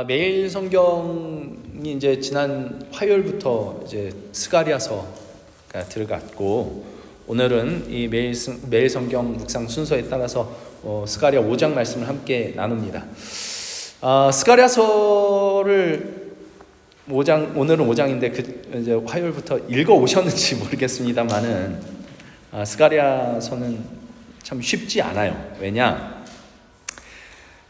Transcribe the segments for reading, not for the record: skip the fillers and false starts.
매일 성경이 이제 지난 화요일부터 이제 스가랴서가 들어갔고, 오늘은 이 매일 성경 묵상 순서에 따라서 스가랴 5장 말씀을 함께 나눕니다. 스가랴서를 5장, 오늘은 5장인데 이제 화요일부터 읽어 오셨는지 모르겠습니다만은 스가랴서는 참 쉽지 않아요. 왜냐?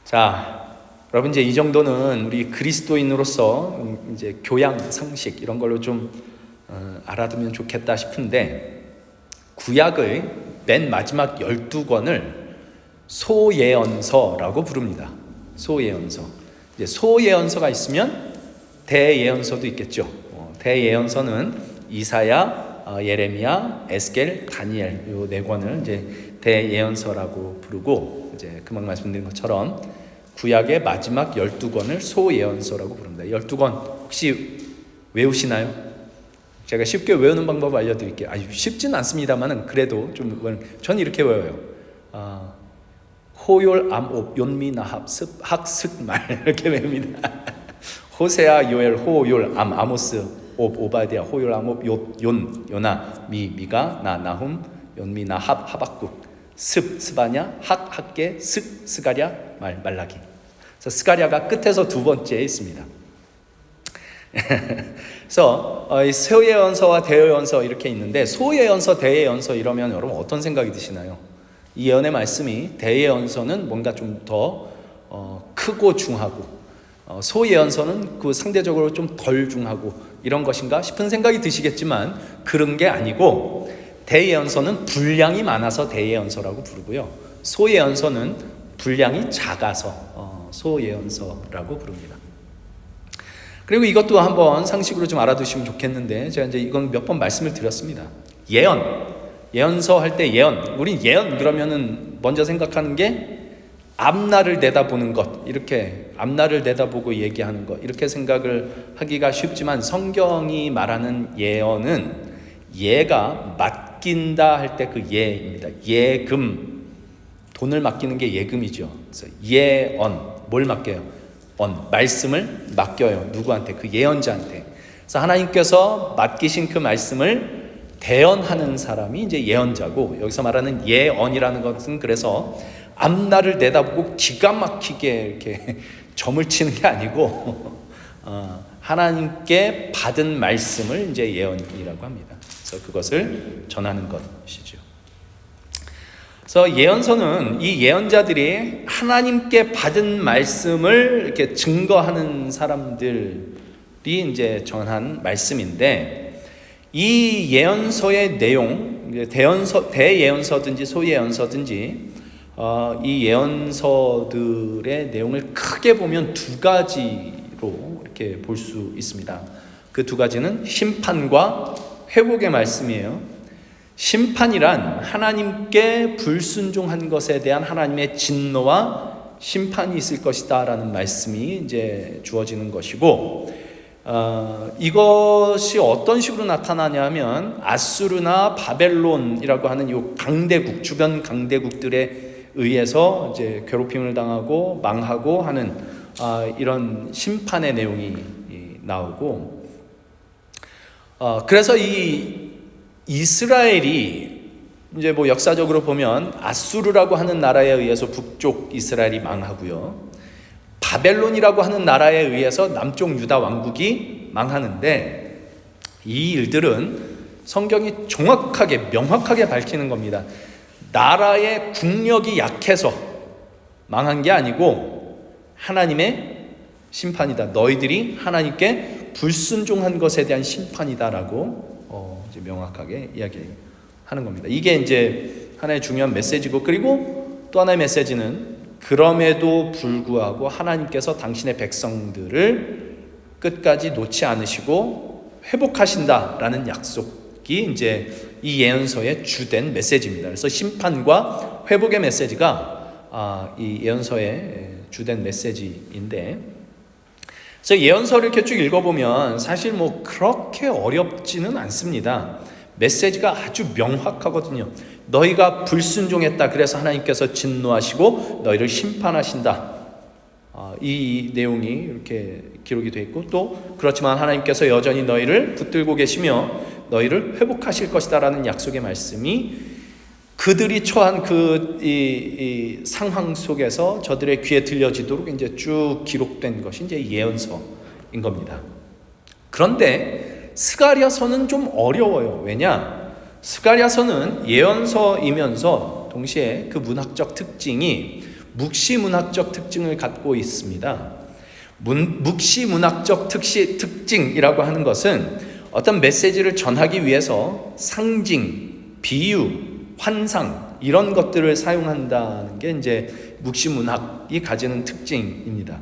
자, 여러분 이제 이 정도는 우리 그리스도인으로서 이제 교양, 상식 이런 걸로 좀 알아두면 좋겠다 싶은데, 구약의 맨 마지막 12권을 소예언서라고 부릅니다. 소예언서. 이제 소예언서가 있으면 대예언서도 있겠죠. 대예언서는 이사야, 예레미야, 에스겔, 다니엘 요 네 권을 이제 대예언서라고 부르고, 이제 금방 말씀드린 것처럼 구약의 마지막 12권을 소예언서라고 부릅니다. 12권 혹시 외우시나요? 제가 쉽게 외우는 방법 알려드릴게요. 쉽진 않습니다만 그래도 전 이렇게 외워요. 호열, 암옵, 연미, 나합, 습, 학, 슥, 말 이렇게 외웁니다. 호세아, 요엘, 호열, 암, 아모스, 옵, 오바디아, 호열, 암옵, 연, 요나, 미가, 나훔, 연미, 나합, 하박국, 습, 스바냐, 학, 학계, 슥, 스가랴, 말라기. 그래서 스가랴가 끝에서 두 번째에 있습니다. 그래서 소예언서와 대예언서 이렇게 있는데, 소예언서, 대예언서 이러면 여러분 어떤 생각이 드시나요? 이 예언의 말씀이 대예언서는 뭔가 좀 더 크고 중하고, 소예언서는 그 상대적으로 좀 덜 중하고 이런 것인가 싶은 생각이 드시겠지만 그런 게 아니고, 대예언서는 분량이 많아서 대예언서라고 부르고요, 소예언서는 분량이 작아서 소예언서라고 부릅니다. 그리고 이것도 한번 상식으로 좀 알아두시면 좋겠는데, 제가 이제 이건 몇 번 말씀을 드렸습니다. 예언서 할 때 우린 예언 그러면은 먼저 생각하는 게 앞날을 내다보는 것, 이렇게 앞날을 내다보고 얘기하는 것, 이렇게 생각을 하기가 쉽지만, 성경이 말하는 예언은 예가 맡긴다 할 때 그 예입니다. 예금, 돈을 맡기는 게 예금이죠. 그래서 예언, 뭘 맡겨요? 말씀을 맡겨요. 누구한테? 그 예언자한테. 그래서 하나님께서 맡기신 그 말씀을 대언하는 사람이 이제 예언자고, 여기서 말하는 예언이라는 것은 그래서 앞날을 내다보고 기가 막히게 이렇게 점을 치는 게 아니고 하나님께 받은 말씀을 이제 예언이라고 합니다. 그래서 그것을 전하는 것이죠. 그래서 예언서는 이 예언자들이 하나님께 받은 말씀을 이렇게 증거하는 사람들이 이제 전한 말씀인데, 이 예언서의 내용, 대예언서든지 소예언서든지 이 예언서들의 내용을 크게 보면 두 가지로 이렇게 볼 수 있습니다. 그 두 가지는 심판과 회복의 말씀이에요. 심판이란 하나님께 불순종한 것에 대한 하나님의 진노와 심판이 있을 것이다 라는 말씀이 이제 주어지는 것이고, 이것이 어떤 식으로 나타나냐 하면, 아수르나 바벨론이라고 하는 요 강대국, 주변 강대국들에 의해서 이제 괴롭힘을 당하고 망하고 하는 이런 심판의 내용이 나오고, 그래서 이 이스라엘이 이제 뭐 역사적으로 보면 아수르라고 하는 나라에 의해서 북쪽 이스라엘이 망하고요, 바벨론이라고 하는 나라에 의해서 남쪽 유다 왕국이 망하는데, 이 일들은 성경이 정확하게 명확하게 밝히는 겁니다. 나라의 국력이 약해서 망한 게 아니고 하나님의 심판이다. 너희들이 하나님께 불순종한 것에 대한 심판이다라고 이제 명확하게 이야기하는 겁니다. 이게 이제 하나의 중요한 메시지고, 그리고 또 하나의 메시지는 그럼에도 불구하고 하나님께서 당신의 백성들을 끝까지 놓지 않으시고 회복하신다라는 약속이 이제 이 예언서의 주된 메시지입니다. 그래서 심판과 회복의 메시지가 이 예언서의 주된 메시지인데, 그래서 예언서를 이렇게 쭉 읽어보면 사실 뭐 그렇게 어렵지는 않습니다. 메시지가 아주 명확하거든요. 너희가 불순종했다, 그래서 하나님께서 진노하시고 너희를 심판하신다. 이 내용이 이렇게 기록이 되어 있고, 또 그렇지만 하나님께서 여전히 너희를 붙들고 계시며 너희를 회복하실 것이다라는 약속의 말씀이 그들이 처한 이 상황 속에서 저들의 귀에 들려지도록 이제 쭉 기록된 것이 이제 예언서인 겁니다. 그런데 스가랴서는 좀 어려워요. 왜냐? 스가랴서는 예언서이면서 동시에 그 문학적 특징이 묵시문학적 특징을 갖고 있습니다. 묵시문학적 특징이라고 하는 것은 어떤 메시지를 전하기 위해서 상징, 비유, 환상 이런 것들을 사용한다는 게 이제 묵시문학이 가지는 특징입니다.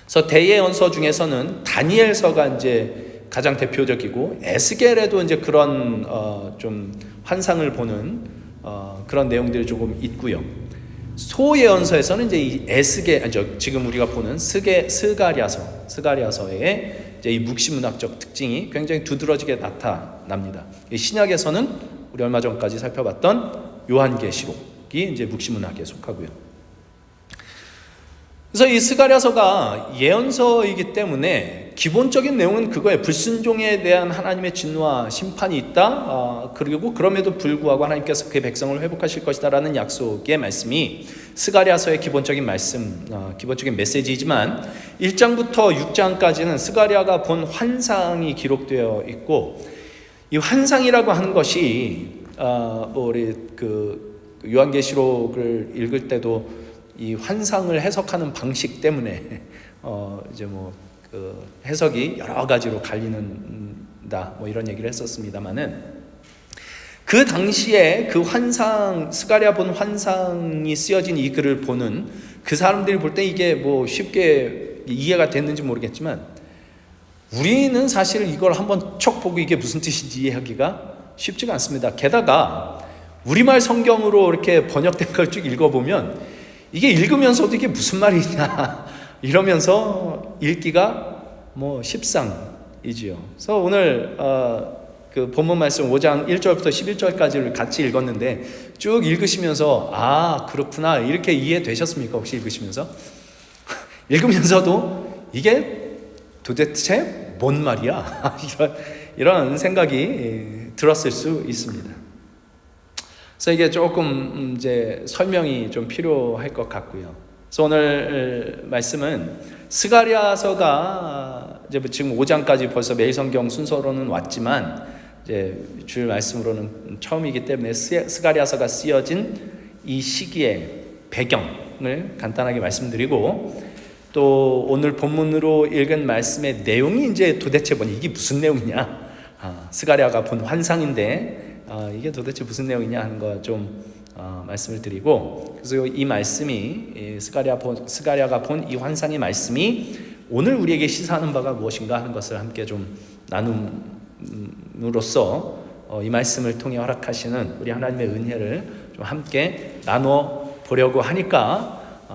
그래서 대예언서 중에서는 다니엘서가 이제 가장 대표적이고, 에스겔에도 이제 그런 좀 환상을 보는 그런 내용들이 조금 있고요. 소예언서에서는 이제 이 지금 우리가 보는 스가랴서의 이제 이 묵시문학적 특징이 굉장히 두드러지게 나타납니다. 신약에서는 우리 얼마 전까지 살펴봤던 요한계시록이 이제 묵시문학에 속하고요. 그래서 이 스가랴서가 예언서이기 때문에 기본적인 내용은 그거예요. 불순종에 대한 하나님의 진노와 심판이 있다. 그리고 그럼에도 불구하고 하나님께서 그의 백성을 회복하실 것이다라는 약속의 말씀이 스가랴서의 기본적인 말씀, 기본적인 메시지이지만 1장부터 6장까지는 스가랴가 본 환상이 기록되어 있고, 이 환상이라고 하는 것이 우리 그 요한계시록을 읽을 때도 이 환상을 해석하는 방식 때문에 이제 그 해석이 여러 가지로 갈리는다 이런 얘기를 했었습니다만은, 그 당시에 그 환상, 스가랴 본 환상이 쓰여진 이 글을 보는 그 사람들이 볼 때 이게 쉽게 이해가 됐는지 모르겠지만, 우리는 사실 이걸 한번 척 보고 이게 무슨 뜻인지 이해하기가 쉽지가 않습니다. 게다가 우리말 성경으로 이렇게 번역된 걸 쭉 읽어보면 이게 읽으면서도 이게 무슨 말이냐 이러면서 읽기가 십상이지요. 그래서 오늘 그 본문 말씀 5장 1절부터 11절까지를 같이 읽었는데, 쭉 읽으시면서 그렇구나 이렇게 이해되셨습니까? 혹시 읽으시면서? 읽으면서도 이게 도대체 뭔 말이야? 이런 생각이 들었을 수 있습니다. 그래서 이게 조금 이제 설명이 좀 필요할 것 같고요. 그래서 오늘 말씀은 스가랴서가 이제 지금 5장까지 벌써 매일 성경 순서로는 왔지만, 이제 주일 말씀으로는 처음이기 때문에 스가랴서가 쓰여진 이 시기의 배경을 간단하게 말씀드리고, 또 오늘 본문으로 읽은 말씀의 내용이 이제 도대체 이게 무슨 내용이냐? 스가랴가 본 환상인데 이게 도대체 무슨 내용이냐 하는 거 좀 말씀을 드리고, 그래서 이 말씀이 스가랴가 본 이 환상의 말씀이 오늘 우리에게 시사하는 바가 무엇인가 하는 것을 함께 좀 나눔으로써 이 말씀을 통해 허락하시는 우리 하나님의 은혜를 좀 함께 나눠 보려고 하니까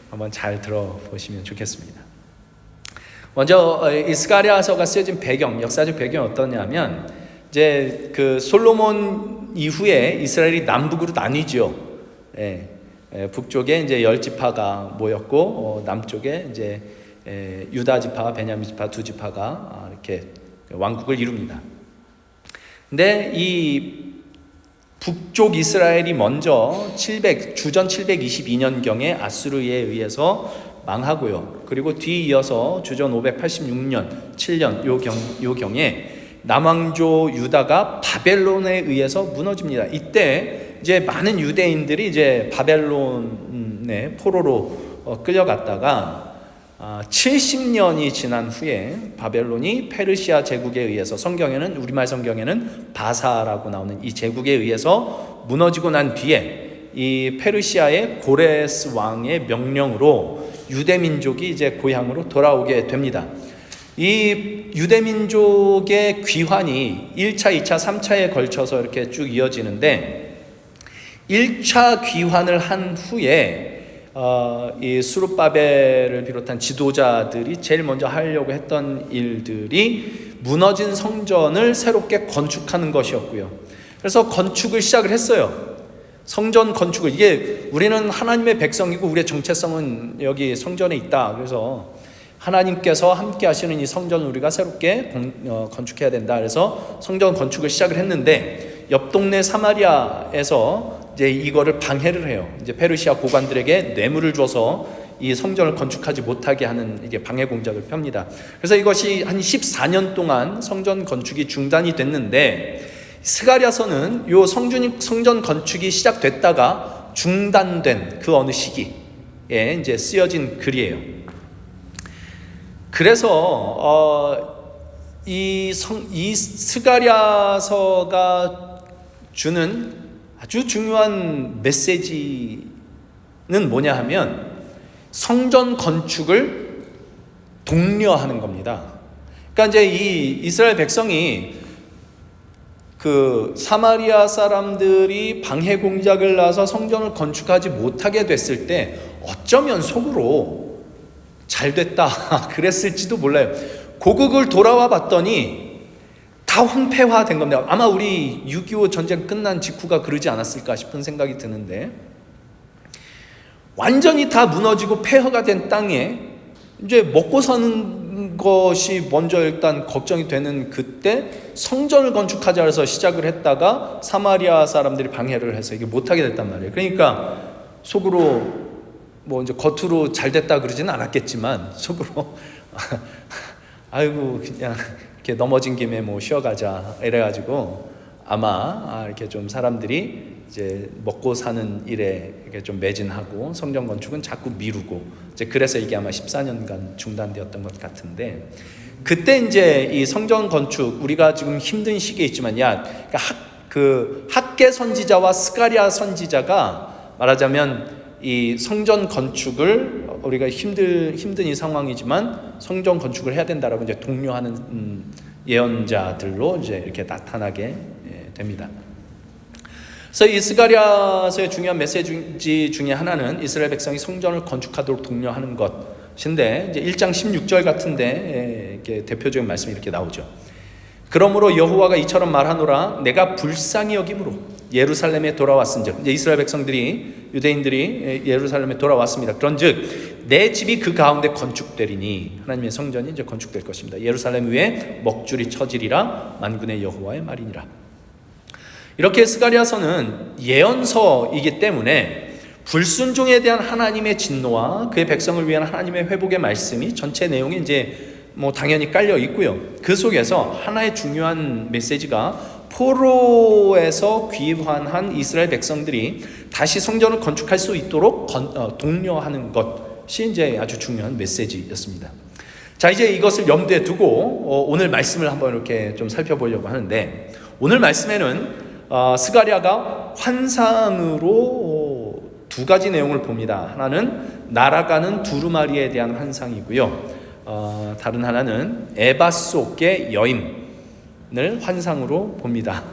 한번 잘 들어보시면 좋겠습니다. 먼저 이 스가랴서가 쓰여진 배경, 역사적 배경이 어떠냐면, 이제 그 솔로몬 이후에 이스라엘이 남북으로 나뉘죠. 북쪽에 이제 10지파가 모였고, 남쪽에 이제 유다 지파, 베냐민 지파 두 지파가 이렇게 왕국을 이룹니다. 근데 이 북쪽 이스라엘이 먼저 주전 722년경에 아수르에 의해서 망하고요. 그리고 뒤이어서 주전 586년, 7년 요 경에 남왕조 유다가 바벨론에 의해서 무너집니다. 이때 이제 많은 유대인들이 이제 바벨론의 포로로 끌려갔다가 70년이 지난 후에 바벨론이 페르시아 제국에 의해서, 성경에는 우리말 성경에는 바사라고 나오는 이 제국에 의해서 무너지고 난 뒤에 이 페르시아의 고레스 왕의 명령으로 유대민족이 이제 고향으로 돌아오게 됩니다. 이 유대민족의 귀환이 1차, 2차, 3차에 걸쳐서 이렇게 쭉 이어지는데, 1차 귀환을 한 후에 이 스룹바벨을 비롯한 지도자들이 제일 먼저 하려고 했던 일들이 무너진 성전을 새롭게 건축하는 것이었고요. 그래서 건축을 시작을 했어요. 성전 건축을, 이게 우리는 하나님의 백성이고 우리의 정체성은 여기 성전에 있다. 그래서 하나님께서 함께 하시는 이 성전을 우리가 새롭게 건축해야 된다. 그래서 성전 건축을 시작을 했는데 옆 동네 사마리아에서 이제 이거를 방해를 해요. 이제 페르시아 고관들에게 뇌물을 줘서 이 성전을 건축하지 못하게 하는 이게 방해 공작을 펴니다. 그래서 이것이 한 14년 동안 성전 건축이 중단이 됐는데 스가랴서는 요 성전 건축이 시작됐다가 중단된 그 어느 시기에 이제 쓰여진 글이에요. 그래서 이 스가랴서가 주는 아주 중요한 메시지는 뭐냐 하면 성전 건축을 독려하는 겁니다. 그러니까 이제 이 이스라엘 백성이 그 사마리아 사람들이 방해 공작을 놔서 성전을 건축하지 못하게 됐을 때 어쩌면 속으로 잘 됐다 그랬을지도 몰라요. 고국을 돌아와 봤더니 다 황폐화된 겁니다. 아마 우리 6.25 전쟁 끝난 직후가 그러지 않았을까 싶은 생각이 드는데 완전히 다 무너지고 폐허가 된 땅에 이제 먹고 사는 것이 먼저 일단 걱정이 되는 그때 성전을 건축하자 해서 시작을 했다가 사마리아 사람들이 방해를 해서 이게 못하게 됐단 말이에요. 그러니까 속으로 뭐 이제 겉으로 잘 됐다 그러지는 않았겠지만 속으로 아이고 그냥 이렇게 넘어진 김에 뭐 쉬어가자 이래가지고 아마 이렇게 좀 사람들이 이제 먹고 사는 일에 이렇게 좀 매진하고 성전 건축은 자꾸 미루고 이제 그래서 이게 아마 14년간 중단되었던 것 같은데 그때 이제 이 성전 건축 우리가 지금 힘든 시기에 있지만 학개 선지자와 스가랴 선지자가 말하자면 이 성전 건축을 우리가 힘든 이 상황이지만 성전 건축을 해야 된다라고 이제 독려하는 예언자들로 이제 이렇게 나타나게 됩니다. 그래서 이 스가랴서의 중요한 메시지 중에 하나는 이스라엘 백성이 성전을 건축하도록 독려하는 것인데 이제 1장 16절 같은데 이렇게 대표적인 말씀이 이렇게 나오죠. 그러므로 여호와가 이처럼 말하노라 내가 불쌍히 여김으로 예루살렘에 돌아왔은즉 이제 이스라엘 백성들이 유대인들이 예루살렘에 돌아왔습니다. 그런즉 내 집이 그 가운데 건축되리니 하나님의 성전이 이제 건축될 것입니다. 예루살렘 위에 먹줄이 쳐지리라 만군의 여호와의 말이니라. 이렇게 스가랴서는 예언서이기 때문에 불순종에 대한 하나님의 진노와 그의 백성을 위한 하나님의 회복의 말씀이 전체 내용이 이제 뭐 당연히 깔려 있고요. 그 속에서 하나의 중요한 메시지가 포로에서 귀환한 이스라엘 백성들이 다시 성전을 건축할 수 있도록 독려하는 것이 이제 아주 중요한 메시지였습니다. 자, 이제 이것을 염두에 두고 오늘 말씀을 한번 이렇게 좀 살펴보려고 하는데 오늘 말씀에는 스가랴가 환상으로 두 가지 내용을 봅니다. 하나는 날아가는 두루마리에 대한 환상이고요. 다른 하나는 에바속의 여임을 환상으로 봅니다.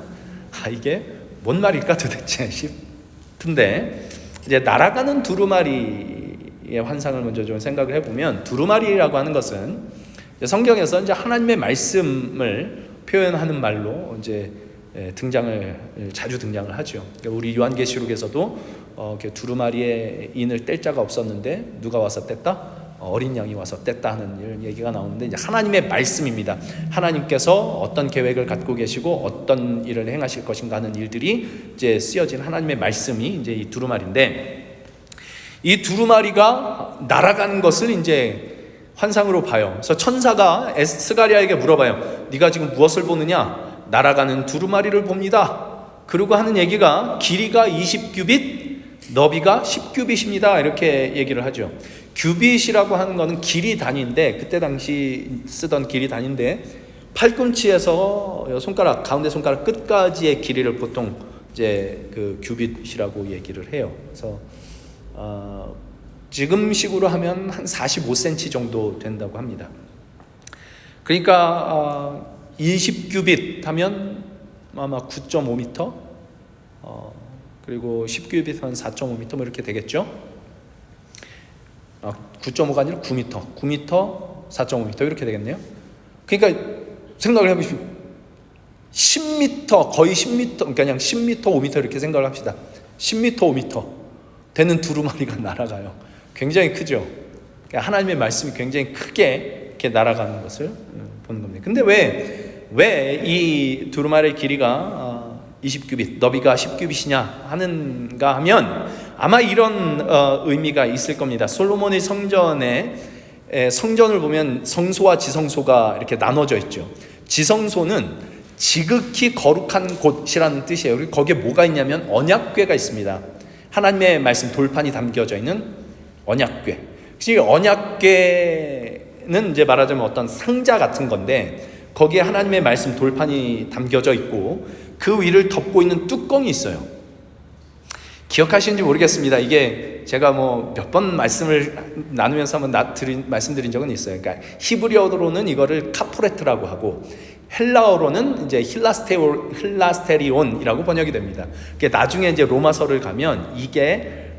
이게 뭔 말일까 도대체 싶은데 이제 날아가는 두루마리의 환상을 먼저 좀 생각을 해보면 두루마리라고 하는 것은 성경에서 이제 하나님의 말씀을 표현하는 말로 이제 자주 등장을 하죠. 우리 요한계시록에서도 두루마리에 인을 뗄 자가 없었는데 누가 와서 뗐다? 어린 양이 와서 뗐다 하는 이런 얘기가 나오는데 이제 하나님의 말씀입니다. 하나님께서 어떤 계획을 갖고 계시고 어떤 일을 행하실 것인가 하는 일들이 이제 쓰여진 하나님의 말씀이 이제 이 두루마리인데 이 두루마리가 날아가는 것을 이제 환상으로 봐요. 그래서 천사가 스가랴에게 물어봐요. 네가 지금 무엇을 보느냐? 날아가는 두루마리를 봅니다. 그리고 하는 얘기가 길이가 20규빗, 너비가 10규빗입니다. 이렇게 얘기를 하죠. 규빗이라고 하는 거는 길이 단위인데 그때 당시 쓰던 길이 단위인데 팔꿈치에서 가운데 손가락 끝까지의 길이를 보통 이제 그 규빗이라고 얘기를 해요. 그래서 지금식으로 하면 한 45cm 정도 된다고 합니다. 그러니까 20규빗 하면 아마 9.5m 그리고 10규빗 하면 4.5m 뭐 이렇게 되겠죠. 9.5가 아니라 9m 4.5m 이렇게 되겠네요. 그러니까 생각을 해보시면 10m 거의 10m 그러니까 그냥 10m 5m 이렇게 생각을 합시다. 10m, 5m 되는 두루마리가 날아가요. 굉장히 크죠. 그러니까 하나님의 말씀이 굉장히 크게 이렇게 날아가는 것을 보는 겁니다. 근데 왜 이 두루마리의 길이가 20규빗, 너비가 10규빗이냐 하는가 하면 아마 이런 의미가 있을 겁니다. 솔로몬의 성전을 보면 성소와 지성소가 이렇게 나눠져 있죠. 지성소는 지극히 거룩한 곳이라는 뜻이에요. 그리고 거기에 뭐가 있냐면 언약궤가 있습니다. 하나님의 말씀 돌판이 담겨져 있는 언약궤. 언약궤는 이제 말하자면 어떤 상자 같은 건데 거기에 하나님의 말씀 돌판이 담겨져 있고 그 위를 덮고 있는 뚜껑이 있어요. 기억하시는지 모르겠습니다. 이게 제가 몇 번 말씀을 나누면서 한번 말씀드린 적은 있어요. 그러니까 히브리어로는 이거를 카포레트라고 하고 헬라어로는 이제 힐라스테리온이라고 번역이 됩니다. 나중에 이제 로마서를 가면 이게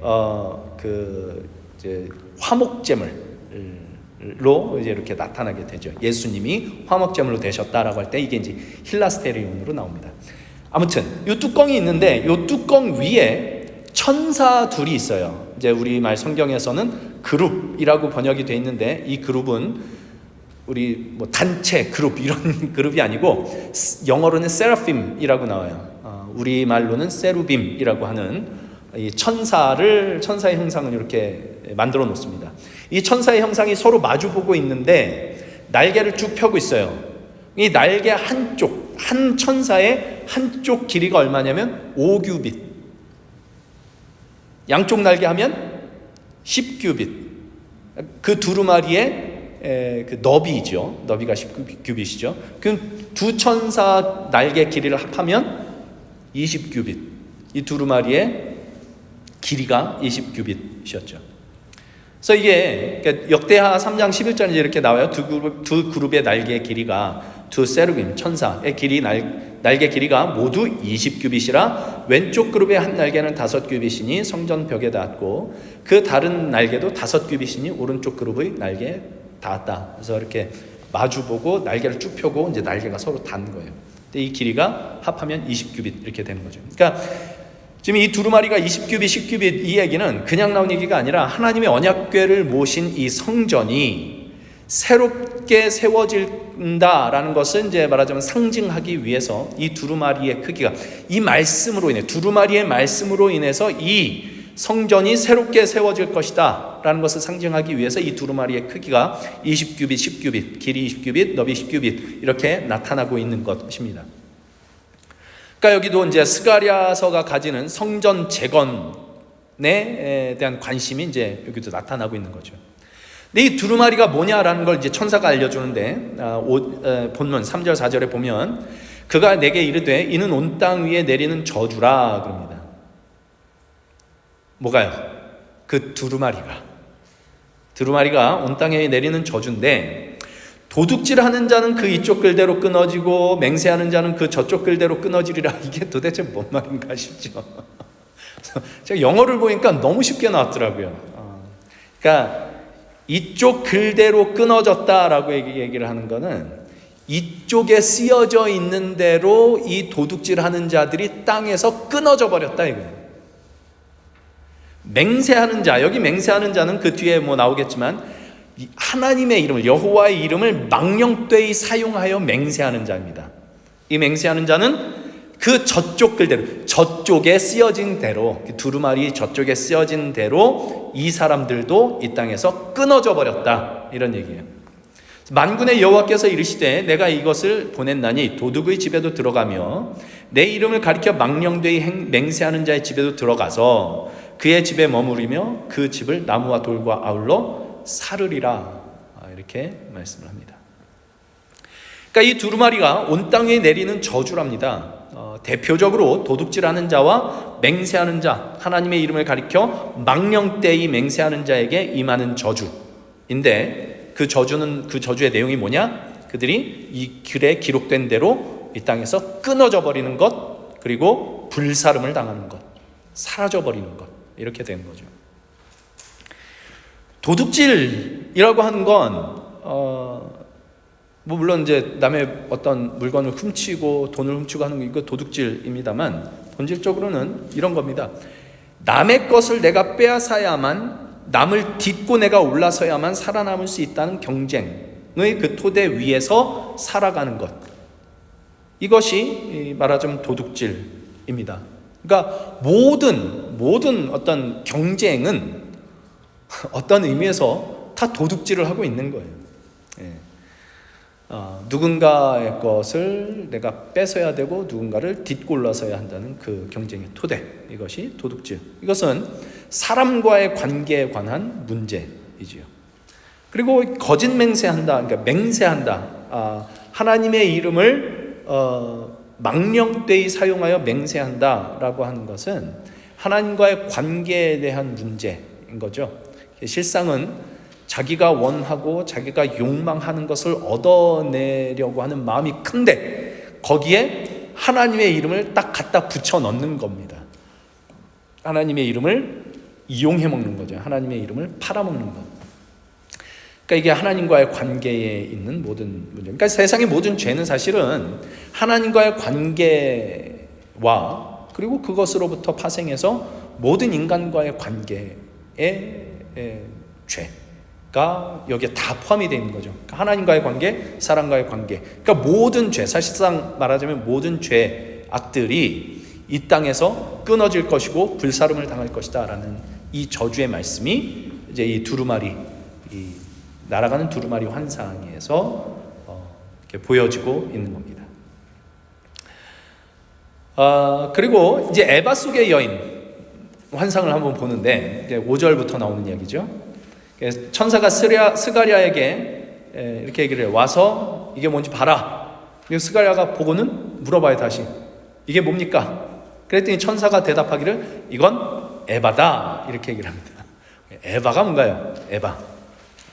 이제 화목제물로 이제 이렇게 나타나게 되죠. 예수님이 화목제물로 되셨다라고 할 때 이게 이제 힐라스테리온으로 나옵니다. 아무튼 이 뚜껑이 있는데 이 뚜껑 위에 천사 둘이 있어요. 이제 우리말 성경에서는 그룹이라고 번역이 되어 있는데 이 그룹은 우리 단체 그룹 이런 그룹이 아니고 영어로는 세라핌이라고 나와요. 우리 말로는 세루빔이라고 하는 이 천사의 형상을 이렇게 만들어 놓습니다. 이 천사의 형상이 서로 마주 보고 있는데 날개를 쭉 펴고 있어요. 이 날개 한 천사의 한쪽 길이가 얼마냐면 5규빗. 양쪽 날개 하면 10규빗. 그 두루마리의 그 너비죠. 너비가 10규빗이죠. 그 두 천사 날개 길이를 합하면 20규빗. 이 두루마리의 길이가 20규빗이었죠. 그래서 이게 역대하 3장 11절에 이렇게 나와요. 두 그룹의 날개의 길이가 두 세루빔 천사의 날개 길이가 모두 20규빗이라 왼쪽 그룹의 한 날개는 5규빗이니 성전 벽에 닿았고 그 다른 날개도 5규빗이니 오른쪽 그룹의 날개에 닿았다. 그래서 이렇게 마주보고 날개를 쭉 펴고 이제 날개가 서로 닿는 거예요. 근데 이 길이가 합하면 20규빗 이렇게 되는 거죠. 그러니까 지금 이 두루마리가 20규빗, 10규빗 이 얘기는 그냥 나온 얘기가 아니라 하나님의 언약궤를 모신 이 성전이 새롭게 세워진다라는 것을 이제 말하자면 상징하기 위해서 이 두루마리의 크기가 이 말씀으로 인해 두루마리의 말씀으로 인해서 이 성전이 새롭게 세워질 것이다 라는 것을 상징하기 위해서 이 두루마리의 크기가 20규빗, 10규빗, 길이 20규빗, 너비 10규빗 이렇게 나타나고 있는 것입니다. 그러니까 여기도 이제 스가랴서가 가지는 성전 재건에 대한 관심이 이제 여기도 나타나고 있는 거죠. 근데 이 두루마리가 뭐냐라는 걸 이제 천사가 알려주는데 본문 3절 4절에 보면 그가 내게 이르되 이는 온 땅 위에 내리는 저주라 그럽니다. 뭐가요? 그 두루마리가 온 땅에 내리는 저주인데 도둑질하는 자는 그 이쪽 글대로 끊어지고 맹세하는 자는 그 저쪽 글대로 끊어지리라. 이게 도대체 뭔 말인가 싶죠. 제가 영어를 보니까 너무 쉽게 나왔더라고요. 그러니까 이쪽 글대로 끊어졌다라고 얘기를 하는 거는 이쪽에 쓰여져 있는 대로 이 도둑질하는 자들이 땅에서 끊어져 버렸다 이거예요. 맹세하는 자, 여기 맹세하는 자는 그 뒤에 나오겠지만 하나님의 이름을 여호와의 이름을 망령되이 사용하여 맹세하는 자입니다. 이 맹세하는 자는 그 저쪽 글대로 저쪽에 쓰여진 대로 두루마리 저쪽에 쓰여진 대로 이 사람들도 이 땅에서 끊어져 버렸다 이런 얘기예요. 만군의 여호와께서 이르시되 내가 이것을 보냈나니 도둑의 집에도 들어가며 내 이름을 가리켜 망령되이 맹세하는 자의 집에도 들어가서 그의 집에 머무르며 그 집을 나무와 돌과 아울러 사르리라 이렇게 말씀을 합니다. 그러니까 이 두루마리가 온 땅에 내리는 저주랍니다. 대표적으로 도둑질하는 자와 맹세하는 자, 하나님의 이름을 가리켜 망령되이 맹세하는 자에게 임하는 저주인데 그 저주의 내용이 뭐냐? 그들이 이 글에 기록된 대로 이 땅에서 끊어져 버리는 것, 그리고 불사름을 당하는 것, 사라져 버리는 것 이렇게 되는 거죠. 도둑질이라고 하는 건 물론 이제 남의 어떤 물건을 훔치고 돈을 훔치고 하는 거 이거 도둑질입니다만 본질적으로는 이런 겁니다. 남의 것을 내가 빼앗아야만, 남을 딛고 내가 올라서야만 살아남을 수 있다는 경쟁의 그 토대 위에서 살아가는 것, 이것이 말하자면 도둑질입니다. 그러니까 모든 어떤 경쟁은 어떤 의미에서 다 도둑질을 하고 있는 거예요. 누군가의 것을 내가 뺏어야 되고 누군가를 딛고 올라서야 한다는 그 경쟁의 토대, 이것이 도둑질. 이것은 사람과의 관계에 관한 문제이지요. 그리고 거짓 맹세한다, 그러니까 맹세한다, 하나님의 이름을 망령되이 사용하여 맹세한다라고 하는 것은 하나님과의 관계에 대한 문제인 거죠. 실상은 자기가 원하고 자기가 욕망하는 것을 얻어내려고 하는 마음이 큰데 거기에 하나님의 이름을 딱 갖다 붙여 넣는 겁니다. 하나님의 이름을 이용해 먹는 거죠. 하나님의 이름을 팔아먹는 것. 그러니까 이게 하나님과의 관계에 있는 모든 문제. 그러니까 세상의 모든 죄는 사실은 하나님과의 관계와 그리고 그것으로부터 파생해서 모든 인간과의 관계의 죄가 여기에 다 포함이 되어 있는 거죠. 그러니까 하나님과의 관계, 사람과의 관계. 그러니까 모든 죄, 사실상 말하자면 모든 죄악들이 이 땅에서 끊어질 것이고 불사름을 당할 것이다라는 이 저주의 말씀이 이제 이 두루마리, 이 날아가는 두루마리 환상에서 이렇게 보여지고 있는 겁니다. 그리고 이제 에바 속의 여인 환상을 한번 보는데 5절부터 나오는 이야기죠. 천사가 스가랴에게 이렇게 얘기를 해요. 와서 이게 뭔지 봐라. 그리고 스가랴가 보고는 물어봐요. 다시 이게 뭡니까? 그랬더니 천사가 대답하기를 이건 에바다, 이렇게 얘기를 합니다. 에바가 뭔가요?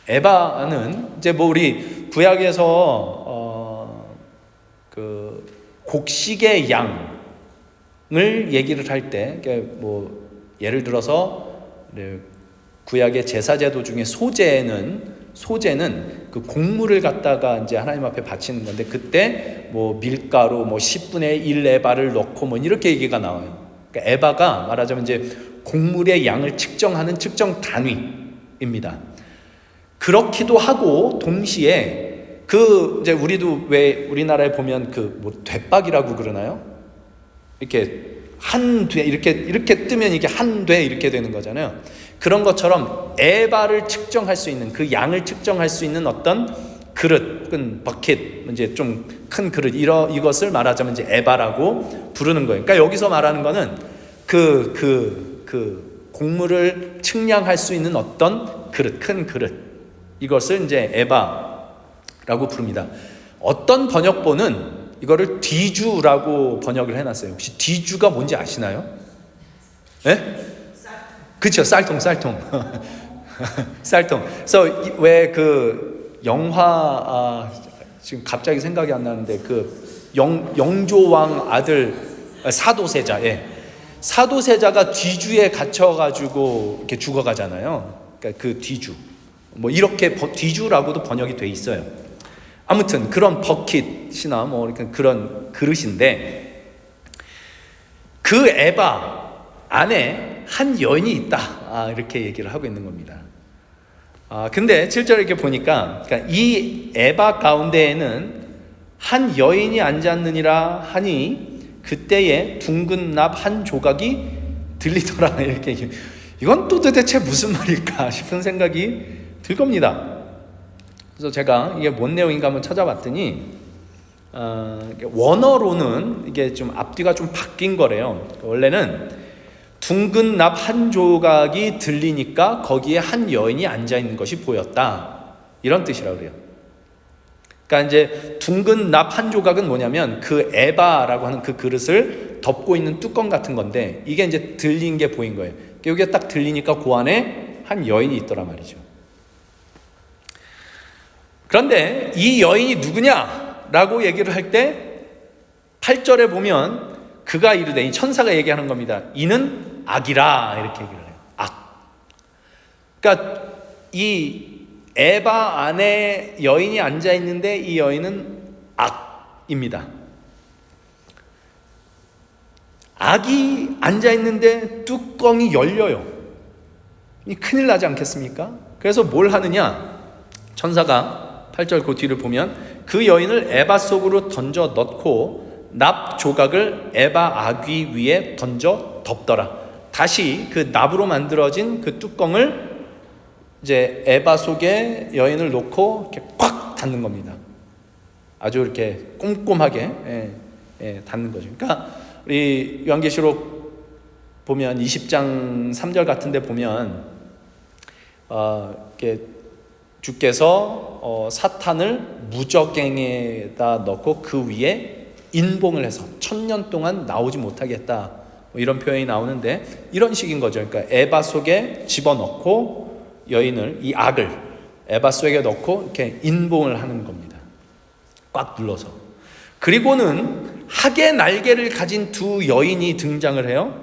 에바는 이제 뭐 우리 구약에서 그 곡식의 양을 얘기를 할 때, 뭐 예를 들어서 구약의 제사제도 중에 소제는 그 곡물을 갖다가 이제 하나님 앞에 바치는 건데, 그때 뭐 밀가루 뭐 10분의 1 에바를 넣고 뭐 이렇게 얘기가 나와요. 그러니까 에바가 말하자면 이제 곡물의 양을 측정하는 측정 단위입니다. 그렇기도 하고 동시에 그 이제 우리도 왜 우리나라에 보면 그 뭐 되박이라고 그러나요? 이렇게 한 돼 이렇게 뜨면 이게 한 돼 이렇게 되는 거잖아요. 그런 것처럼 에바를 측정할 수 있는, 그 양을 측정할 수 있는 어떤 그릇, 버킷, 이제 좀 큰 그릇, 이것을 말하자면 이제 에바라고 부르는 거예요. 그러니까 여기서 말하는 거는 그 곡물을 측량할 수 있는 어떤 그릇, 큰 그릇, 이것을 이제 에바라고 부릅니다. 어떤 번역본은 이거를 뒤주라고 번역을 해놨어요. 혹시 뒤주가 뭔지 아시나요? 네? 그렇죠, 쌀통. 쌀통. 그래서 왜 그 영화 지금 갑자기 생각이 안 나는데 그 영조왕 아들 사도세자, 사도세자가 뒤주에 갇혀가지고 이렇게 죽어가잖아요. 그러니까 그 뒤주, 뭐 이렇게 뒤주라고도 번역이 돼 있어요. 아무튼 그런 버킷이나 뭐 이렇게 그런 그릇인데, 그 에바 안에 한 여인이 있다, 이렇게 얘기를 하고 있는 겁니다. 근데 7절에 이렇게 보니까, 그러니까 이 에바 가운데에는 한 여인이 앉았느니라 하니 그때에 둥근 납 한 조각이 들리더라, 이렇게. 이건 또 도대체 무슨 말일까 싶은 생각이 들 겁니다. 그래서 제가 이게 뭔 내용인가 한번 찾아봤더니 원어로는 이게 좀 앞뒤가 좀 바뀐 거래요. 원래는 둥근 납 한 조각이 들리니까 거기에 한 여인이 앉아 있는 것이 보였다, 이런 뜻이라고 그래요. 그러니까 이제 둥근 납 한 조각은 뭐냐면 그 에바라고 하는 그 그릇을 덮고 있는 뚜껑 같은 건데, 이게 이제 들린 게 보인 거예요. 여기에 딱 들리니까 그 안에 한 여인이 있더라 말이죠. 그런데 이 여인이 누구냐라고 얘기를 할 때 8절에 보면 그가 이르되, 이 천사가 얘기하는 겁니다. 이는 악이라, 이렇게 얘기를 해요. 악. 그러니까 이 에바 안에 여인이 앉아 있는데 이 여인은 악입니다. 악이 앉아있는데 뚜껑이 열려요. 이 큰일 나지 않겠습니까? 그래서 뭘 하느냐? 천사가 8절 그 뒤를 보면 그 여인을 에바 속으로 던져 넣고 납 조각을 에바 아귀 위에 던져 덮더라. 다시 그 납으로 만들어진 그 뚜껑을 이제 에바 속에 여인을 놓고 이렇게 꽉 닫는 겁니다. 아주 이렇게 꼼꼼하게 닫는 거죠. 그러니까 우리 요한계시록 보면 20장 3절 같은 데 보면 이렇게 주께서 사탄을 무적갱에다 넣고 그 위에 인봉을 해서 1000년 동안 나오지 못하게 했다. 뭐 이런 표현이 나오는데 이런 식인 거죠. 그러니까 에바 속에 집어넣고 여인을, 이 악을 에바 속에 넣고 이렇게 인봉을 하는 겁니다. 꽉 눌러서. 그리고는 학의 날개를 가진 두 여인이 등장을 해요.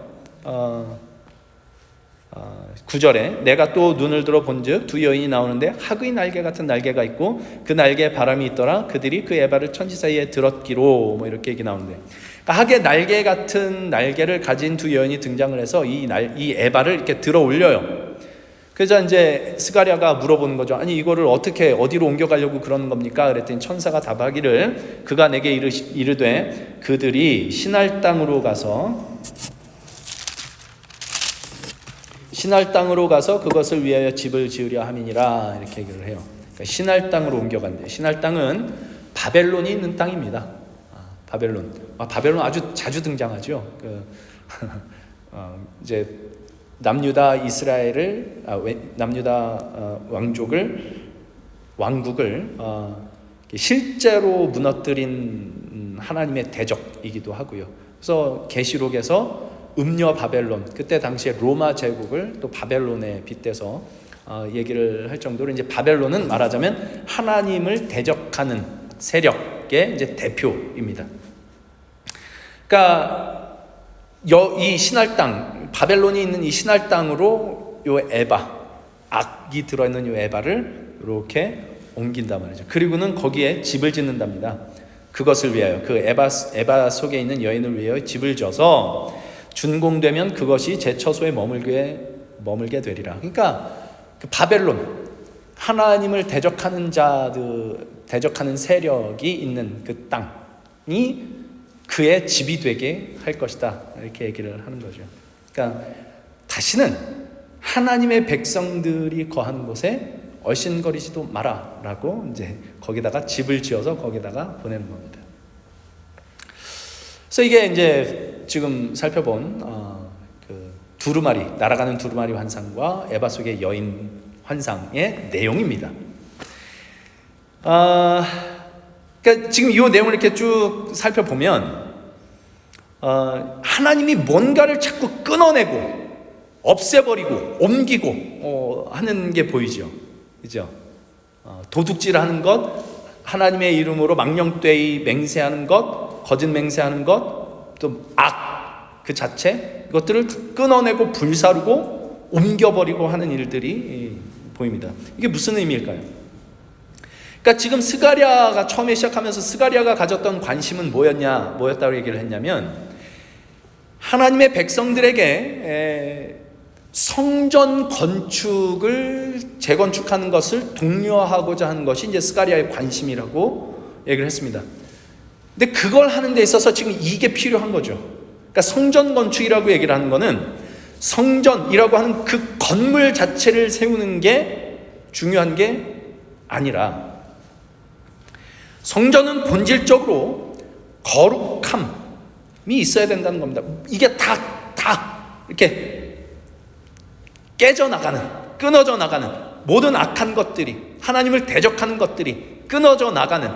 9절에 내가 또 눈을 들어 본즉 두 여인이 나오는데 학의 날개 같은 날개가 있고 그 날개에 바람이 있더라. 그들이 그 에바를 천지 사이에 들었기로, 뭐 이렇게 얘기 나오는데, 그러니까 학의 날개 같은 날개를 가진 두 여인이 등장을 해서 이 에바를 이렇게 들어 올려요. 그래서 이제 스가랴가 물어보는 거죠. 아니 이거를 어떻게 어디로 옮겨가려고 그러는 겁니까? 그랬더니 천사가 답하기를 그가 내게 이르되 그들이 신할 땅으로 가서 그것을 위하여 집을 지으려 함이니라, 이렇게 얘기를 해요. 그러니까 신할 땅으로 옮겨간대. 신할 땅은 바벨론이 있는 땅입니다. 바벨론. 바벨론 아주 자주 등장하죠. 이제 남유다 이스라엘을 남유다 왕국을 실제로 무너뜨린 하나님의 대적이기도 하고요. 그래서 계시록에서 음녀 바벨론, 그때 당시에 로마 제국을 또 바벨론에 빗대서 얘기를 할 정도로, 이제 바벨론은 말하자면 하나님을 대적하는 세력의 이제 대표입니다. 그러니까 이 신할 땅, 바벨론이 있는 이 신할 땅으로 요 에바, 악이 들어있는 요 에바를 이렇게 옮긴단 말이죠. 그리고는 거기에 집을 짓는답니다. 그것을 위하여, 그 에바 속에 있는 여인을 위하여 집을 져서 준공되면 그것이 제 처소에 머물게 되리라. 그러니까 그 바벨론, 하나님을 대적하는 대적하는 세력이 있는 그 땅이 그의 집이 되게 할 것이다, 이렇게 얘기를 하는 거죠. 그러니까 다시는 하나님의 백성들이 거하는 곳에 얼씬거리지도 마라라고 이제 거기다가 집을 지어서 거기다가 보내는 겁니다. 그래서 이게 이제 지금 살펴본 그 두루마리, 날아가는 두루마리 환상과 에바 속의 여인 환상의 내용입니다. 그러니까 지금 이 내용을 이렇게 쭉 살펴보면 하나님이 뭔가를 자꾸 끊어내고 없애버리고 옮기고 하는 게 보이죠. 그죠? 도둑질하는 것, 하나님의 이름으로 망령되이 맹세하는 것, 거짓 맹세하는 것, 또 악 그 자체, 이것들을 끊어내고 불사르고 옮겨버리고 하는 일들이 보입니다. 이게 무슨 의미일까요? 그러니까 지금 스가랴가 처음에 시작하면서 스가랴가 가졌던 관심은 뭐였다고 얘기를 했냐면, 하나님의 백성들에게 성전 건축을 재건축하는 것을 독려하고자 하는 것이 이제 스가랴의 관심이라고 얘기를 했습니다. 근데 그걸 하는 데 있어서 지금 이게 필요한 거죠. 그러니까 성전 건축이라고 얘기를 하는 거는 성전이라고 하는 그 건물 자체를 세우는 게 중요한 게 아니라, 성전은 본질적으로 거룩함이 있어야 된다는 겁니다. 이게 다 이렇게 깨져나가는, 끊어져 나가는 모든 악한 것들이, 하나님을 대적하는 것들이 끊어져 나가는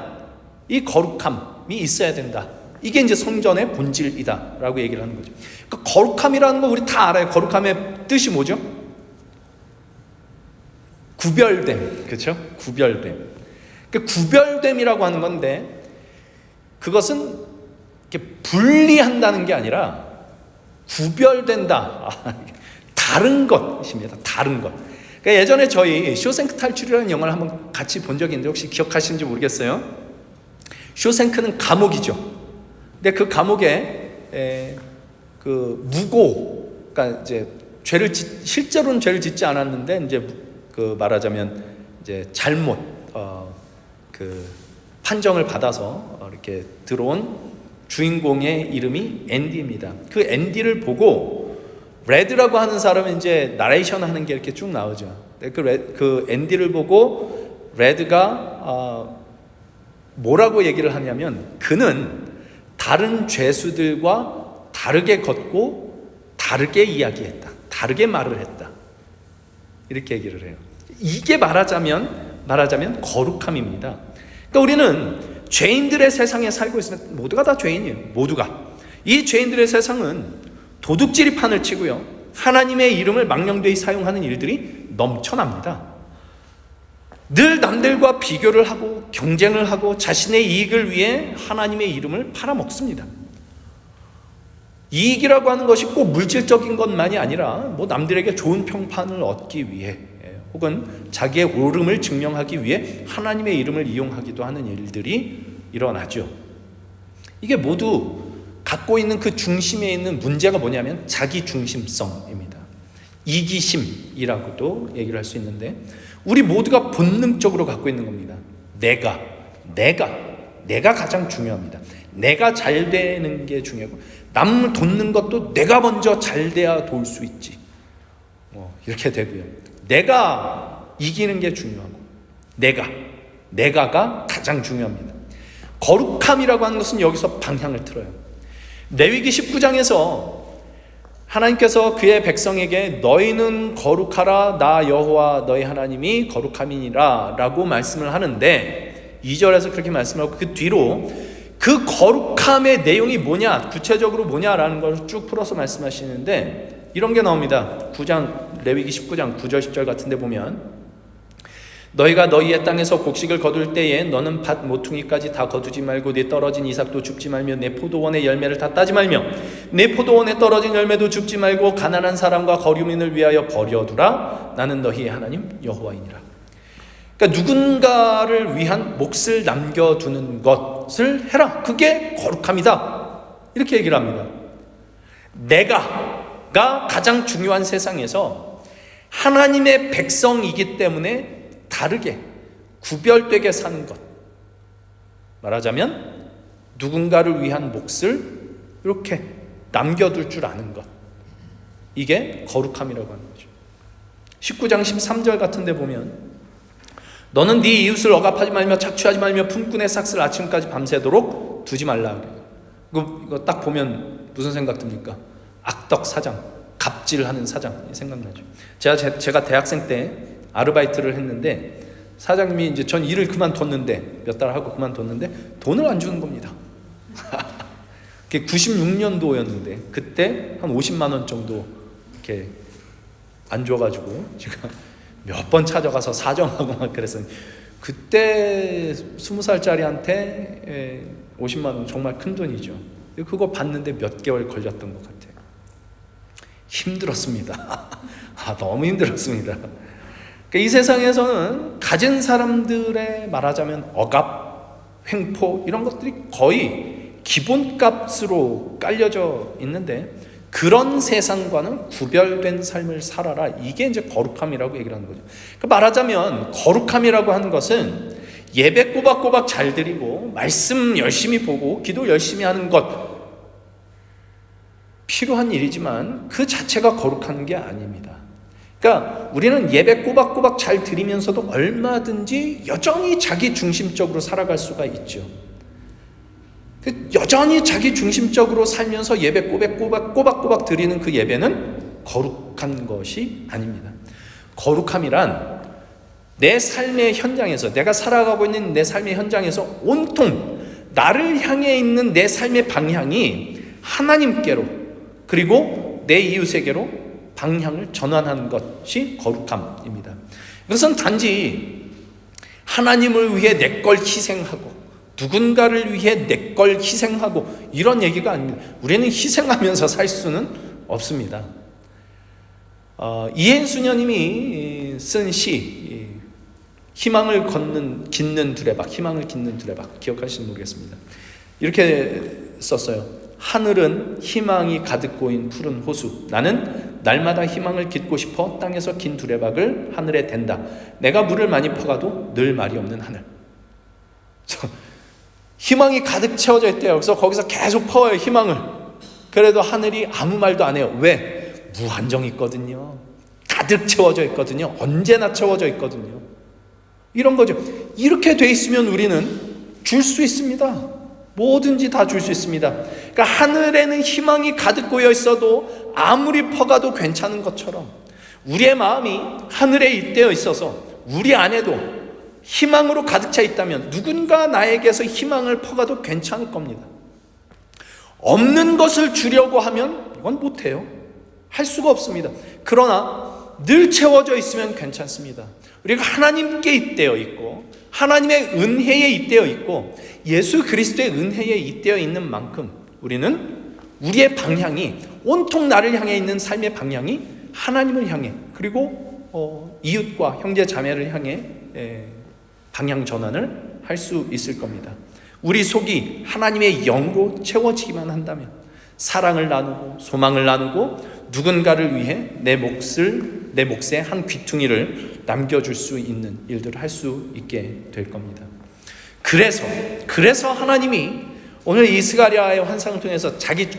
이 거룩함이 있어야 된다. 이게 이제 성전의 본질이다라고 얘기를 하는 거죠. 그러니까 거룩함이라는 거 우리 다 알아요. 거룩함의 뜻이 뭐죠? 구별됨, 그렇죠? 구별됨. 그러니까 구별됨이라고 하는 건데, 그것은 이렇게 분리한다는 게 아니라 구별된다. 다른 것입니다. 다른 것. 그러니까 예전에 저희 쇼생크 탈출이라는 영화를 한번 같이 본 적이 있는데 혹시 기억하시는지 모르겠어요. 쇼생크는 감옥이죠. 근데 그 감옥에 그 무고, 그러니까 이제 실제로는 죄를 짓지 않았는데 이제 그 말하자면 이제 잘못 그 판정을 받아서 이렇게 들어온 주인공의 이름이 앤디입니다. 그 앤디를 보고 레드라고 하는 사람은 이제 나레이션 하는 게 이렇게 쭉 나오죠. 그 앤디를 보고 레드가 뭐라고 얘기를 하냐면, 그는 다른 죄수들과 다르게 걷고 다르게 이야기했다, 다르게 말을 했다, 이렇게 얘기를 해요. 이게 말하자면 거룩함입니다. 그러니까 우리는 죄인들의 세상에 살고 있으면 모두가 다 죄인이에요. 모두가. 이 죄인들의 세상은 도둑질이 판을 치고요, 하나님의 이름을 망령되이 사용하는 일들이 넘쳐납니다. 늘 남들과 비교를 하고 경쟁을 하고 자신의 이익을 위해 하나님의 이름을 팔아먹습니다. 이익이라고 하는 것이 꼭 물질적인 것만이 아니라 뭐 남들에게 좋은 평판을 얻기 위해, 혹은 자기의 옳음을 증명하기 위해 하나님의 이름을 이용하기도 하는 일들이 일어나죠. 이게 모두 갖고 있는 그 중심에 있는 문제가 뭐냐면 자기 중심성입니다. 이기심이라고도 얘기를 할 수 있는데, 우리 모두가 본능적으로 갖고 있는 겁니다. 내가 가장 중요합니다. 내가 잘 되는 게 중요하고, 남 돕는 것도 내가 먼저 잘 돼야 도울 수 있지, 이렇게 되고요. 내가 이기는 게 중요하고, 내가가 가장 중요합니다. 거룩함이라고 하는 것은 여기서 방향을 틀어요. 레위기 19장에서 하나님께서 그의 백성에게 너희는 거룩하라, 나 여호와 너희 하나님이 거룩함이니라 라고 말씀을 하는데, 2절에서 그렇게 말씀하고 그 뒤로 그 거룩함의 내용이 뭐냐, 구체적으로 뭐냐라는 걸 쭉 풀어서 말씀하시는데, 이런 게 나옵니다. 레위기 19장 9절 10절 같은 데 보면, 너희가 너희의 땅에서 곡식을 거둘 때에 너는 밭 모퉁이까지 다 거두지 말고 네 떨어진 이삭도 줍지 말며 내 포도원의 열매를 다 따지 말며 내 포도원에 떨어진 열매도 줍지 말고 가난한 사람과 거류민을 위하여 버려두라. 나는 너희의 하나님 여호와이니라. 그러니까 누군가를 위한 몫을 남겨두는 것을 해라. 그게 거룩함이다. 이렇게 얘기를 합니다. 내가가 가장 중요한 세상에서 하나님의 백성이기 때문에 다르게 구별되게 사는 것, 말하자면 누군가를 위한 몫을 이렇게 남겨둘 줄 아는 것, 이게 거룩함이라고 하는 거죠. 19장 13절 같은 데 보면, 너는 네 이웃을 억압하지 말며 착취하지 말며 품꾼의 삭슬 아침까지 밤새도록 두지 말라 그래요. 이거 딱 보면 무슨 생각 듭니까? 악덕 사장, 갑질하는 사장이 생각나죠. 제가 대학생 때 아르바이트를 했는데, 사장님이 이제 전 일을 그만뒀는데, 몇 달 하고 그만뒀는데 돈을 안 주는 겁니다. 그게 96년도였는데 그때 한 50만 원 정도 이렇게 안 줘가지고 제가 몇 번 찾아가서 사정하고 막 그랬어요. 그때 20살짜리한테 50만 원 정말 큰 돈이죠. 그거 받는데 몇 개월 걸렸던 것 같아요. 힘들었습니다. 너무 힘들었습니다. 이 세상에서는 가진 사람들의 말하자면 억압, 횡포 이런 것들이 거의 기본값으로 깔려져 있는데, 그런 세상과는 구별된 삶을 살아라. 이게 이제 거룩함이라고 얘기를 하는 거죠. 그러니까 말하자면 거룩함이라고 하는 것은 예배 꼬박꼬박 잘 드리고 말씀 열심히 보고 기도 열심히 하는 것, 필요한 일이지만 그 자체가 거룩한 게 아닙니다. 그러니까 우리는 예배 꼬박꼬박 잘 드리면서도 얼마든지 여전히 자기 중심적으로 살아갈 수가 있죠. 여전히 자기 중심적으로 살면서 예배 꼬박꼬박 드리는 그 예배는 거룩한 것이 아닙니다. 거룩함이란 내 삶의 현장에서, 내가 살아가고 있는 내 삶의 현장에서 온통 나를 향해 있는 내 삶의 방향이 하나님께로, 그리고 내 이웃에게로 방향을 전환하는 것이 거룩함입니다. 이것은 단지 하나님을 위해 내 걸 희생하고 누군가를 위해 내 걸 희생하고 이런 얘기가 아닙니다. 우리는 희생하면서 살 수는 없습니다. 이행수녀님이 쓴 시, 희망을 짓는 두레박, 기억하시는지 모르겠습니다. 이렇게 썼어요. 하늘은 희망이 가득 고인 푸른 호수. 나는 날마다 희망을 깃고 싶어 땅에서 긴 두레박을 하늘에 댄다. 내가 물을 많이 퍼가도 늘 말이 없는 하늘. 희망이 가득 채워져 있대요. 그래서 거기서 계속 퍼요, 희망을. 그래도 하늘이 아무 말도 안 해요. 왜? 무한정이 있거든요. 가득 채워져 있거든요. 언제나 채워져 있거든요. 이런 거죠. 이렇게 돼 있으면 우리는 줄 수 있습니다. 뭐든지 다 줄 수 있습니다. 그러니까 하늘에는 희망이 가득 고여 있어도 아무리 퍼가도 괜찮은 것처럼 우리의 마음이 하늘에 잇대어 있어서 우리 안에도 희망으로 가득 차 있다면 누군가 나에게서 희망을 퍼가도 괜찮을 겁니다. 없는 것을 주려고 하면 이건 못해요. 할 수가 없습니다. 그러나 늘 채워져 있으면 괜찮습니다. 우리가 하나님께 잇대어 있고 하나님의 은혜에 잇대어 있고 예수 그리스도의 은혜에 잇대어 있는 만큼 우리는 우리의 방향이 온통 나를 향해 있는 삶의 방향이 하나님을 향해 그리고 이웃과 형제 자매를 향해 방향 전환을 할 수 있을 겁니다. 우리 속이 하나님의 영으로 채워지기만 한다면 사랑을 나누고 소망을 나누고 누군가를 위해 내 몫의 한 귀퉁이를 남겨줄 수 있는 일들을 할 수 있게 될 겁니다. 그래서 하나님이 오늘 이 스가랴의 환상을 통해서 자기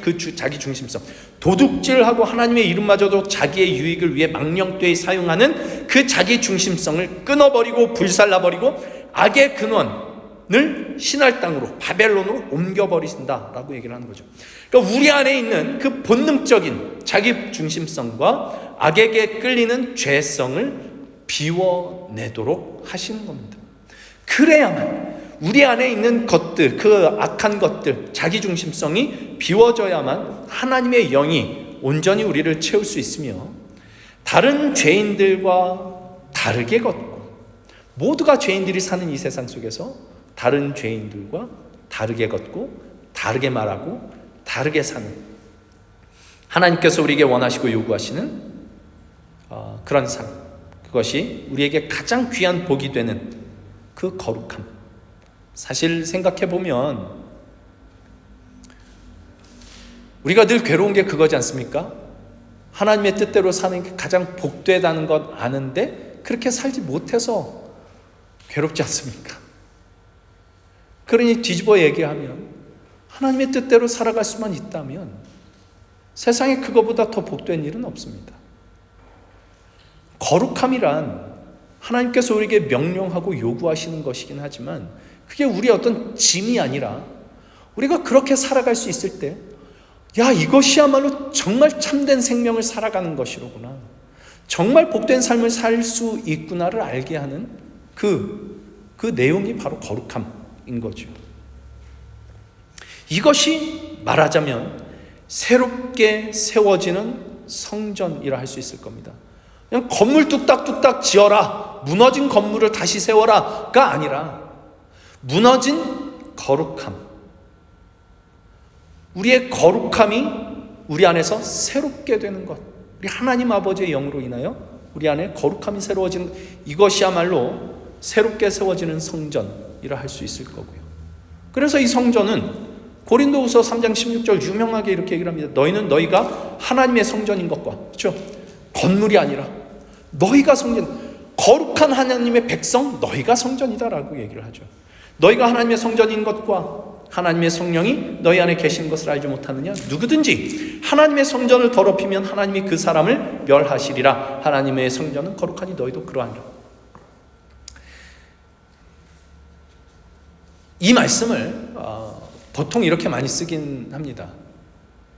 중심성, 도둑질하고 하나님의 이름마저도 자기의 유익을 위해 망령되이 사용하는 그 자기 중심성을 끊어버리고 불살라버리고 악의 근원을 신할 땅으로 바벨론으로 옮겨버리신다라고 얘기를 하는 거죠. 그러니까 우리 안에 있는 그 본능적인 자기 중심성과 악에게 끌리는 죄성을 비워내도록 하시는 겁니다. 그래야만 우리 안에 있는 것들, 그 악한 것들, 자기중심성이 비워져야만 하나님의 영이 온전히 우리를 채울 수 있으며 다른 죄인들과 다르게 걷고 모두가 죄인들이 사는 이 세상 속에서 다른 죄인들과 다르게 걷고 다르게 말하고 다르게 사는 하나님께서 우리에게 원하시고 요구하시는 그런 삶, 그것이 우리에게 가장 귀한 복이 되는 그 거룩함. 사실 생각해보면 우리가 늘 괴로운 게 그거지 않습니까? 하나님의 뜻대로 사는 게 가장 복되다는 것 아는데 그렇게 살지 못해서 괴롭지 않습니까? 그러니 뒤집어 얘기하면 하나님의 뜻대로 살아갈 수만 있다면 세상에 그거보다 더 복된 일은 없습니다. 거룩함이란 하나님께서 우리에게 명령하고 요구하시는 것이긴 하지만 그게 우리의 어떤 짐이 아니라 우리가 그렇게 살아갈 수 있을 때 야, 이것이야말로 정말 참된 생명을 살아가는 것이로구나, 정말 복된 삶을 살 수 있구나를 알게 하는 그 내용이 바로 거룩함인 거죠. 이것이 말하자면 새롭게 세워지는 성전이라 할 수 있을 겁니다. 그냥 건물 뚝딱뚝딱 지어라, 무너진 건물을 다시 세워라가 아니라 무너진 거룩함, 우리의 거룩함이 우리 안에서 새롭게 되는 것, 우리 하나님 아버지의 영으로 인하여 우리 안에 거룩함이 새로워지는, 이것이야말로 새롭게 세워지는 성전이라 할 수 있을 거고요. 그래서 이 성전은 고린도후서 3장 16절 유명하게 이렇게 얘기를 합니다. 너희가 하나님의 성전인 것과, 그렇죠? 건물이 아니라 너희가 성전, 거룩한 하나님의 백성 너희가 성전이다라고 얘기를 하죠. 너희가 하나님의 성전인 것과 하나님의 성령이 너희 안에 계신 것을 알지 못하느냐? 누구든지 하나님의 성전을 더럽히면 하나님이 그 사람을 멸하시리라. 하나님의 성전은 거룩하니 너희도 그러하니라. 이 말씀을 보통 이렇게 많이 쓰긴 합니다.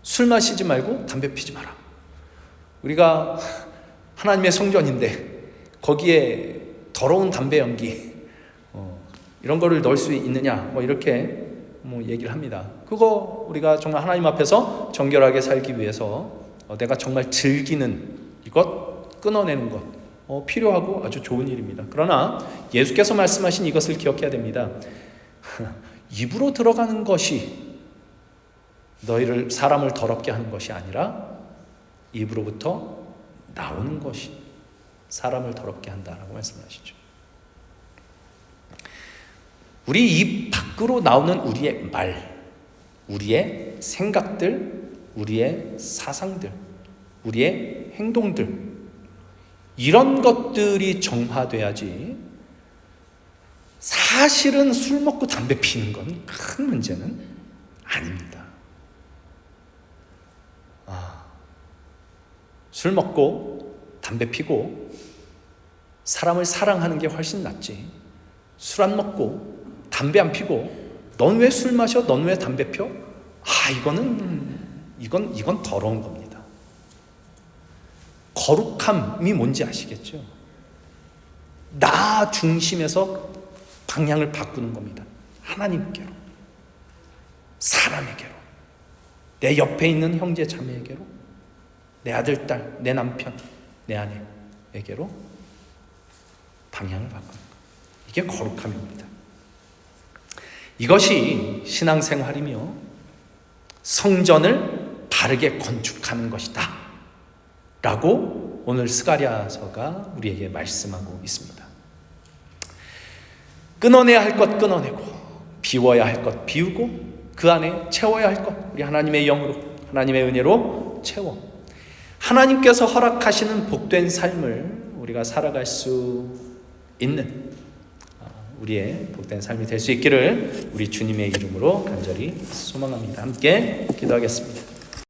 술 마시지 말고 담배 피지 마라. 우리가 하나님의 성전인데 거기에 더러운 담배 연기 이런 거를 넣을 수 있느냐, 이렇게 얘기를 합니다. 그거 우리가 정말 하나님 앞에서 정결하게 살기 위해서 내가 정말 즐기는 이것, 끊어내는 것 필요하고 아주 좋은 일입니다. 그러나 예수께서 말씀하신 이것을 기억해야 됩니다. 입으로 들어가는 것이 너희를, 사람을 더럽게 하는 것이 아니라 입으로부터 나오는 것이 사람을 더럽게 한다라고 말씀하시죠. 우리 입 밖으로 나오는 우리의 말, 우리의 생각들, 우리의 사상들, 우리의 행동들, 이런 것들이 정화돼야지 사실은 술 먹고 담배 피는 건 큰 문제는 아닙니다. 술 먹고 담배 피고 사람을 사랑하는 게 훨씬 낫지. 술 안 먹고 담배 안 피고 넌 왜 술 마셔? 넌 왜 담배 펴? 이건 더러운 겁니다. 거룩함이 뭔지 아시겠죠? 나 중심에서 방향을 바꾸는 겁니다. 하나님께로, 사람에게로, 내 옆에 있는 형제 자매에게로, 내 아들, 딸, 내 남편, 내 아내에게로 방향을 바꾸는 것. 이게 거룩함입니다. 이것이 신앙생활이며 성전을 바르게 건축하는 것이다 라고 오늘 스가랴서가 우리에게 말씀하고 있습니다. 끊어내야 할 것 끊어내고 비워야 할 것 비우고 그 안에 채워야 할 것 우리 하나님의 영으로, 하나님의 은혜로 채워 하나님께서 허락하시는 복된 삶을 우리가 살아갈 수 있는 우리의 복된 삶이 될 수 있기를 우리 주님의 이름으로 간절히 소망합니다. 함께 기도하겠습니다.